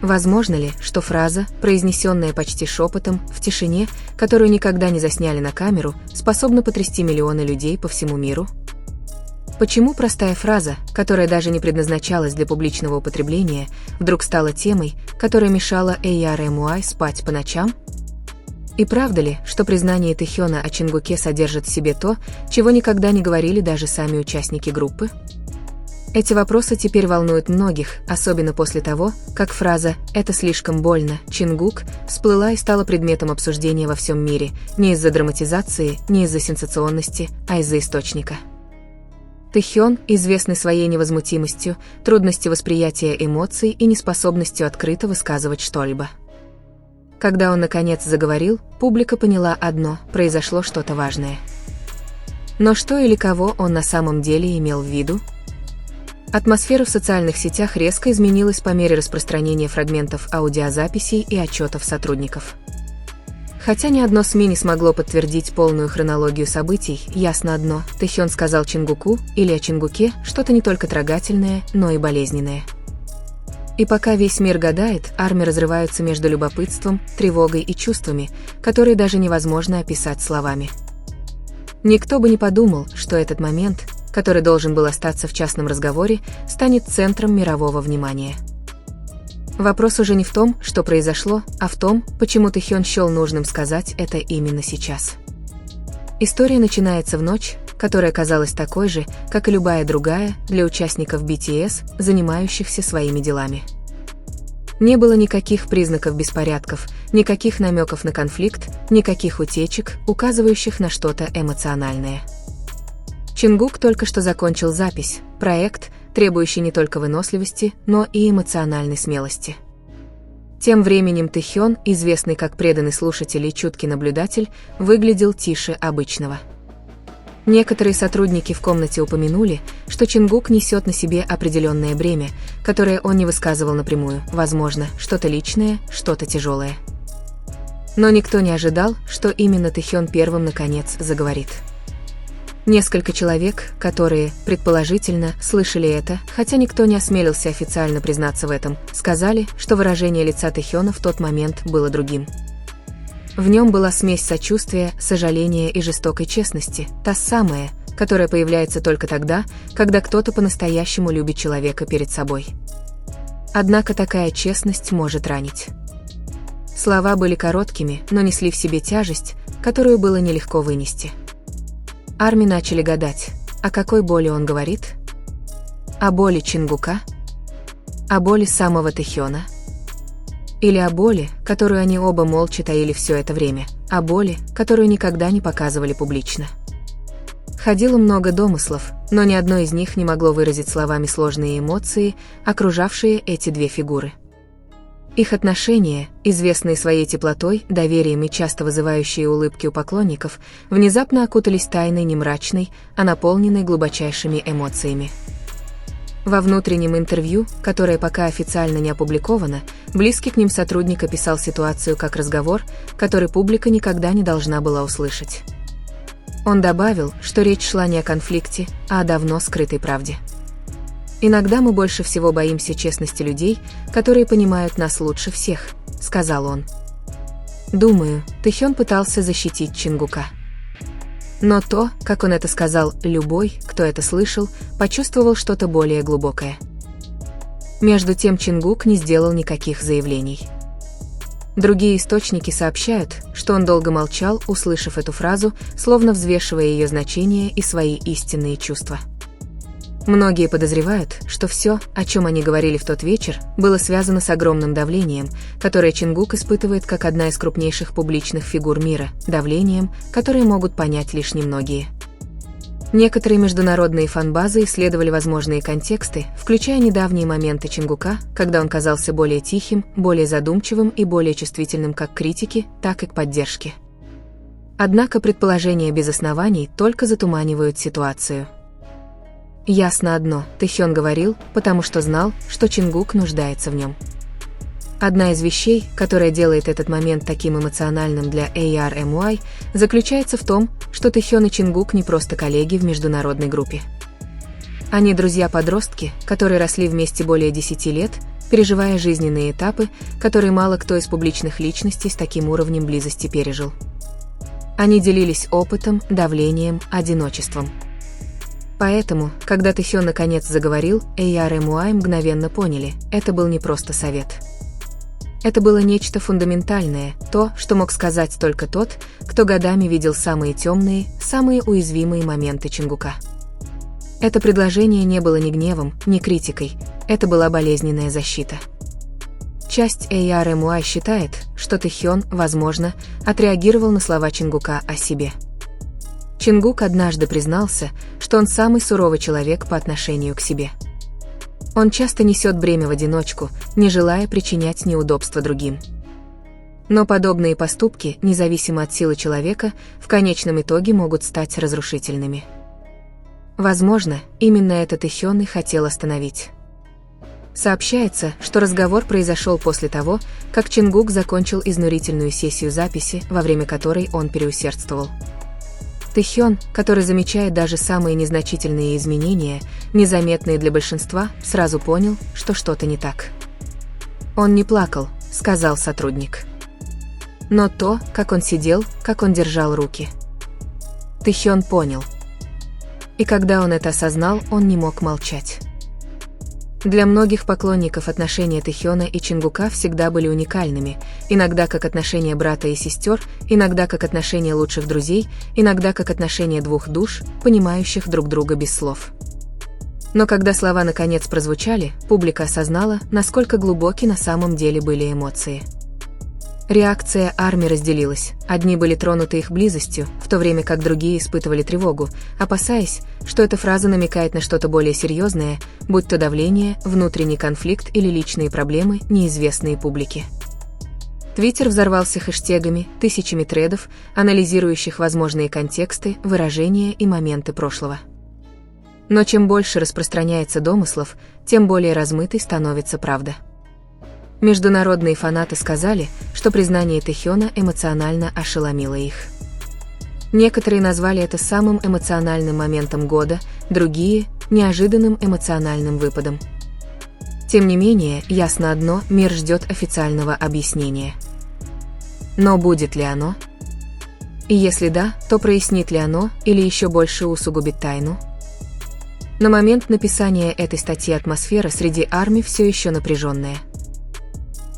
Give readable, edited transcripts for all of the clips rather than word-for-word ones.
Возможно ли, что фраза, произнесенная почти шепотом, в тишине, которую никогда не засняли на камеру, способна потрясти миллионы людей по всему миру? Почему простая фраза, которая даже не предназначалась для публичного употребления, вдруг стала темой, которая мешала ARMY спать по ночам? И правда ли, что признание Тэхёна о Чингуке содержит в себе то, чего никогда не говорили даже сами участники группы? Эти вопросы теперь волнуют многих, особенно после того, как фраза «это слишком больно, Чингук» всплыла и стала предметом обсуждения во всем мире, не из-за драматизации, не из-за сенсационности, а из-за источника. Тэхён, известный своей невозмутимостью, трудностью восприятия эмоций и неспособностью открыто высказывать что-либо. Когда он наконец заговорил, публика поняла одно – произошло что-то важное. Но что или кого он на самом деле имел в виду? Атмосфера в социальных сетях резко изменилась по мере распространения фрагментов аудиозаписей и отчетов сотрудников. Хотя ни одно СМИ не смогло подтвердить полную хронологию событий, ясно одно – Тэхён сказал Чингуку или о Чингуке что-то не только трогательное, но и болезненное. И пока весь мир гадает, армии разрываются между любопытством, тревогой и чувствами, которые даже невозможно описать словами. Никто бы не подумал, что этот момент, который должен был остаться в частном разговоре, станет центром мирового внимания. Вопрос уже не в том, что произошло, а в том, почему Тэхён счел нужным сказать это именно сейчас. История начинается в ночь, которая казалась такой же, как и любая другая, для участников BTS, занимающихся своими делами. Не было никаких признаков беспорядков, никаких намеков на конфликт, никаких утечек, указывающих на что-то эмоциональное. Чингук только что закончил запись, проект, требующий не только выносливости, но и эмоциональной смелости. Тем временем Тэхён, известный как преданный слушатель и чуткий наблюдатель, выглядел тише обычного. Некоторые сотрудники в комнате упомянули, что Чингук несет на себе определенное бремя, которое он не высказывал напрямую, возможно, что-то личное, что-то тяжелое. Но никто не ожидал, что именно Тэхён первым наконец заговорит. Несколько человек, которые, предположительно, слышали это, хотя никто не осмелился официально признаться в этом, сказали, что выражение лица Тэхёна в тот момент было другим. В нем была смесь сочувствия, сожаления и жестокой честности, та самая, которая появляется только тогда, когда кто-то по-настоящему любит человека перед собой. Однако такая честность может ранить. Слова были короткими, но несли в себе тяжесть, которую было нелегко вынести. Армии начали гадать, о какой боли он говорит? О боли Чингука? О боли самого Тэхёна? Или о боли, которую они оба молча таили все это время, о боли, которую никогда не показывали публично? Ходило много домыслов, но ни одно из них не могло выразить словами сложные эмоции, окружавшие эти две фигуры. Их отношения, известные своей теплотой, доверием и часто вызывающие улыбки у поклонников, внезапно окутались тайной не мрачной, а наполненной глубочайшими эмоциями. Во внутреннем интервью, которое пока официально не опубликовано, близкий к ним сотрудник описал ситуацию как разговор, который публика никогда не должна была услышать. Он добавил, что речь шла не о конфликте, а о давно скрытой правде. «Иногда мы больше всего боимся честности людей, которые понимают нас лучше всех», — сказал он. Думаю, Тэхён пытался защитить Чингука. Но то, как он это сказал, любой, кто это слышал, почувствовал что-то более глубокое. Между тем Чингук не сделал никаких заявлений. Другие источники сообщают, что он долго молчал, услышав эту фразу, словно взвешивая ее значение и свои истинные чувства. Многие подозревают, что все, о чем они говорили в тот вечер, было связано с огромным давлением, которое Чингук испытывает как одна из крупнейших публичных фигур мира, давлением, которое могут понять лишь немногие. Некоторые международные фан-базы исследовали возможные контексты, включая недавние моменты Чингука, когда он казался более тихим, более задумчивым и более чувствительным как к критике, так и к поддержке. Однако предположения без оснований только затуманивают ситуацию. Ясно одно, Тэхён говорил, потому что знал, что Чингук нуждается в нем. Одна из вещей, которая делает этот момент таким эмоциональным для ARMY, заключается в том, что Тэхён и Чингук не просто коллеги в международной группе. Они друзья-подростки, которые росли вместе более 10 лет, переживая жизненные этапы, которые мало кто из публичных личностей с таким уровнем близости пережил. Они делились опытом, давлением, одиночеством. Поэтому, когда Тэхён наконец заговорил, Эйяр и Муай мгновенно поняли, это был не просто совет. Это было нечто фундаментальное, то, что мог сказать только тот, кто годами видел самые темные, самые уязвимые моменты Чингука. Это предложение не было ни гневом, ни критикой, это была болезненная защита. Часть Эйяр и Муай считает, что Тэхён, возможно, отреагировал на слова Чингука о себе. Чингук однажды признался, что он самый суровый человек по отношению к себе. Он часто несет бремя в одиночку, не желая причинять неудобства другим. Но подобные поступки, независимо от силы человека, в конечном итоге могут стать разрушительными. Возможно, именно это Тэхён и хотел остановить. Сообщается, что разговор произошел после того, как Чингук закончил изнурительную сессию записи, во время которой он переусердствовал. Тэхён, который замечает даже самые незначительные изменения, незаметные для большинства, сразу понял, что что-то не так. «Он не плакал», — сказал сотрудник. Но то, как он сидел, как он держал руки. Тэхён понял. И когда он это осознал, он не мог молчать. Для многих поклонников отношения Тэхёна и Чингука всегда были уникальными, иногда как отношения брата и сестер, иногда как отношения лучших друзей, иногда как отношения двух душ, понимающих друг друга без слов. Но когда слова наконец прозвучали, публика осознала, насколько глубоки на самом деле были эмоции. Реакция армии разделилась. Одни были тронуты их близостью, в то время как другие испытывали тревогу, опасаясь, что эта фраза намекает на что-то более серьезное, будь то давление, внутренний конфликт или личные проблемы, неизвестные публике. Твиттер взорвался хэштегами, тысячами тредов, анализирующих возможные контексты, выражения и моменты прошлого. Но чем больше распространяется домыслов, тем более размытой становится правда. Международные фанаты сказали, что признание Тэхёна эмоционально ошеломило их. Некоторые назвали это самым эмоциональным моментом года, другие – неожиданным эмоциональным выпадом. Тем не менее, ясно одно – мир ждет официального объяснения. Но будет ли оно? И если да, то прояснит ли оно или еще больше усугубит тайну? На момент написания этой статьи атмосфера среди армий все еще напряженная.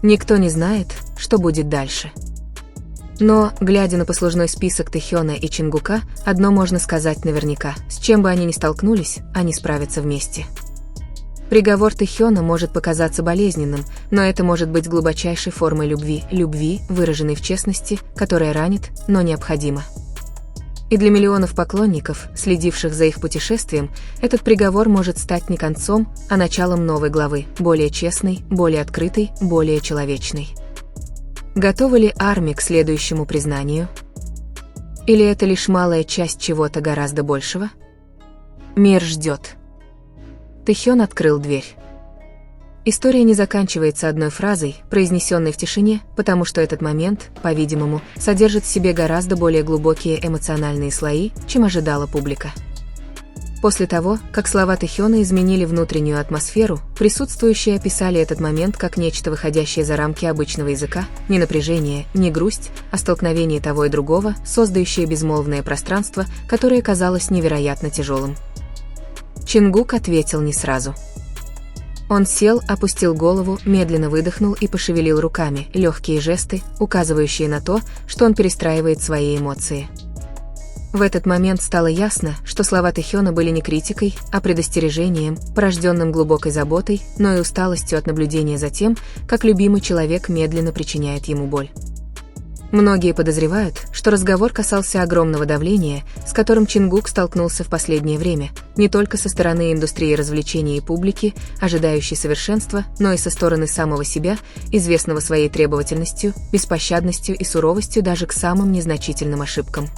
Никто не знает, что будет дальше. Но, глядя на послужной список Тэхёна и Чингука, одно можно сказать наверняка: с чем бы они ни столкнулись, они справятся вместе. Приговор Тэхёна может показаться болезненным, но это может быть глубочайшей формой любви, выраженной в честности, которая ранит, но необходима. И для миллионов поклонников, следивших за их путешествием, этот приговор может стать не концом, а началом новой главы, более честной, более открытой, более человечной. Готова ли армия к следующему признанию? Или это лишь малая часть чего-то гораздо большего? Мир ждет. Тэхён открыл дверь. История не заканчивается одной фразой, произнесенной в тишине, потому что этот момент, по-видимому, содержит в себе гораздо более глубокие эмоциональные слои, чем ожидала публика. После того, как слова Тэхёна изменили внутреннюю атмосферу, присутствующие описали этот момент как нечто выходящее за рамки обычного языка, не напряжение, не грусть, а столкновение того и другого, создающее безмолвное пространство, которое казалось невероятно тяжелым. Чингук ответил не сразу. Он сел, опустил голову, медленно выдохнул и пошевелил руками, легкие жесты, указывающие на то, что он перестраивает свои эмоции. В этот момент стало ясно, что слова Тэхёна были не критикой, а предостережением, порожденным глубокой заботой, но и усталостью от наблюдения за тем, как любимый человек медленно причиняет ему боль. Многие подозревают, что разговор касался огромного давления, с которым Чингук столкнулся в последнее время, не только со стороны индустрии развлечений и публики, ожидающей совершенства, но и со стороны самого себя, известного своей требовательностью, беспощадностью и суровостью даже к самым незначительным ошибкам.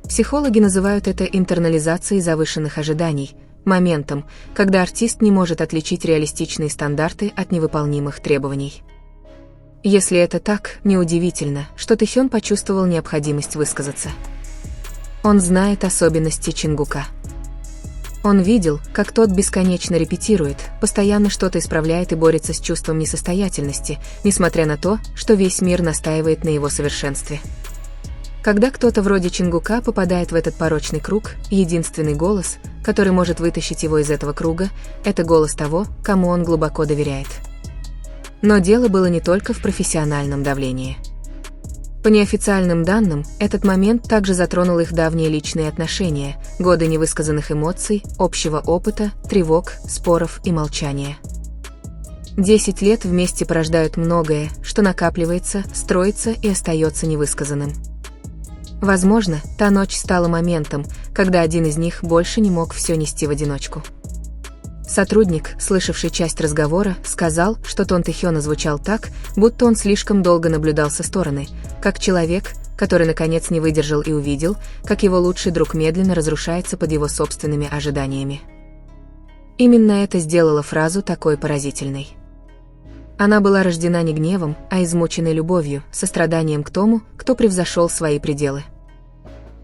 Психологи называют это интернализацией завышенных ожиданий, моментом, когда артист не может отличить реалистичные стандарты от невыполнимых требований. Если это так, неудивительно, что Тэхён почувствовал необходимость высказаться. Он знает особенности Чингука. Он видел, как тот бесконечно репетирует, постоянно что-то исправляет и борется с чувством несостоятельности, несмотря на то, что весь мир настаивает на его совершенстве. Когда кто-то вроде Чингука попадает в этот порочный круг, единственный голос, который может вытащить его из этого круга, это голос того, кому он глубоко доверяет. Но дело было не только в профессиональном давлении. По неофициальным данным, этот момент также затронул их давние личные отношения, годы невысказанных эмоций, общего опыта, тревог, споров и молчания. 10 лет вместе порождают многое, что накапливается, строится и остается невысказанным. Возможно, та ночь стала моментом, когда один из них больше не мог все нести в одиночку. Сотрудник, слышавший часть разговора, сказал, что тон Тэхёна звучал так, будто он слишком долго наблюдал со стороны, как человек, который наконец не выдержал и увидел, как его лучший друг медленно разрушается под его собственными ожиданиями. Именно это сделало фразу такой поразительной. Она была рождена не гневом, а измученной любовью, состраданием к тому, кто превзошел свои пределы.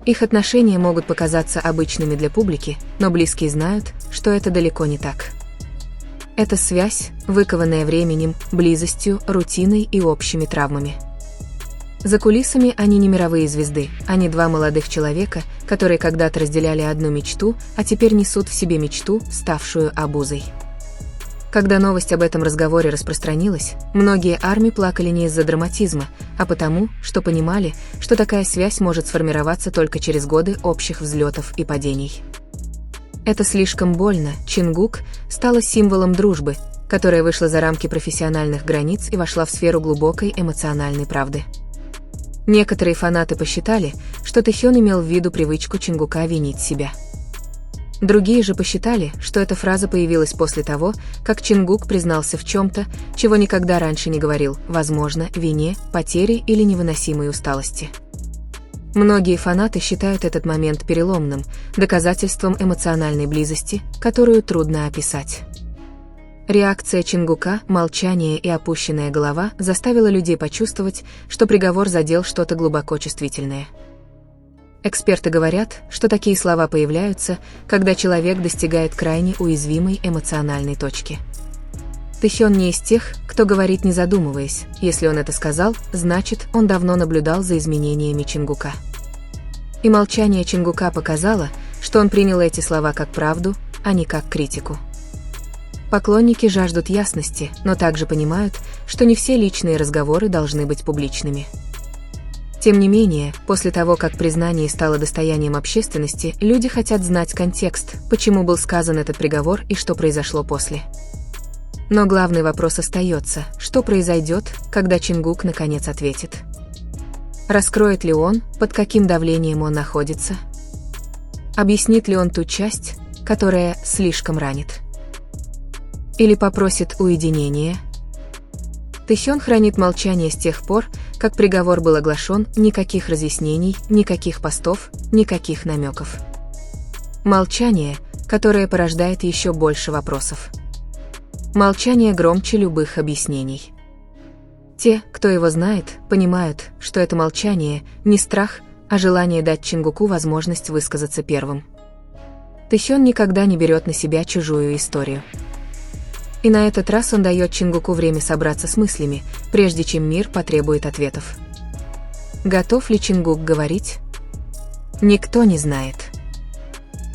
Их отношения могут показаться обычными для публики, но близкие знают, что это далеко не так. Это связь, выкованная временем, близостью, рутиной и общими травмами. За кулисами они не мировые звезды, они два молодых человека, которые когда-то разделяли одну мечту, а теперь несут в себе мечту, ставшую обузой. Когда новость об этом разговоре распространилась, многие армии плакали не из-за драматизма, а потому, что понимали, что такая связь может сформироваться только через годы общих взлетов и падений. Это слишком больно. Чингук стала символом дружбы, которая вышла за рамки профессиональных границ и вошла в сферу глубокой эмоциональной правды. Некоторые фанаты посчитали, что Тэхён имел в виду привычку Чингука винить себя. Другие же посчитали, что эта фраза появилась после того, как Чингук признался в чем-то, чего никогда раньше не говорил, возможно, вине, потере или невыносимой усталости. Многие фанаты считают этот момент переломным, доказательством эмоциональной близости, которую трудно описать. Реакция Чингука, молчание и опущенная голова заставила людей почувствовать, что приговор задел что-то глубоко чувствительное. Эксперты говорят, что такие слова появляются, когда человек достигает крайне уязвимой эмоциональной точки. Тэхён не из тех, кто говорит не задумываясь. Если он это сказал, значит, он давно наблюдал за изменениями Чингука. И молчание Чингука показало, что он принял эти слова как правду, а не как критику. Поклонники жаждут ясности, но также понимают, что не все личные разговоры должны быть публичными. Тем не менее, после того, как признание стало достоянием общественности, люди хотят знать контекст, почему был сказан этот приговор и что произошло после. Но главный вопрос остается, что произойдет, когда Чингук наконец ответит. Раскроет ли он, под каким давлением он находится? Объяснит ли он ту часть, которая слишком ранит? Или попросит уединения? Тэхён хранит молчание с тех пор, как приговор был оглашен, никаких разъяснений, никаких постов, никаких намеков. Молчание, которое порождает еще больше вопросов. Молчание громче любых объяснений. Те, кто его знает, понимают, что это молчание не страх, а желание дать Чингуку возможность высказаться первым. Тэхён никогда не берет на себя чужую историю. И на этот раз он дает Чингуку время собраться с мыслями, прежде чем мир потребует ответов. Готов ли Чингук говорить? Никто не знает.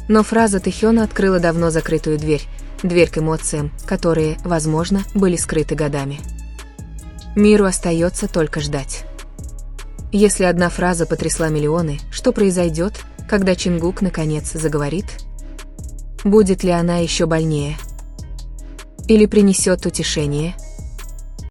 Но фраза Тэхёна открыла давно закрытую дверь к эмоциям, которые, возможно, были скрыты годами. Миру остается только ждать. Если одна фраза потрясла миллионы, что произойдет, когда Чингук наконец заговорит? Будет ли она еще больнее? Или принесет утешение?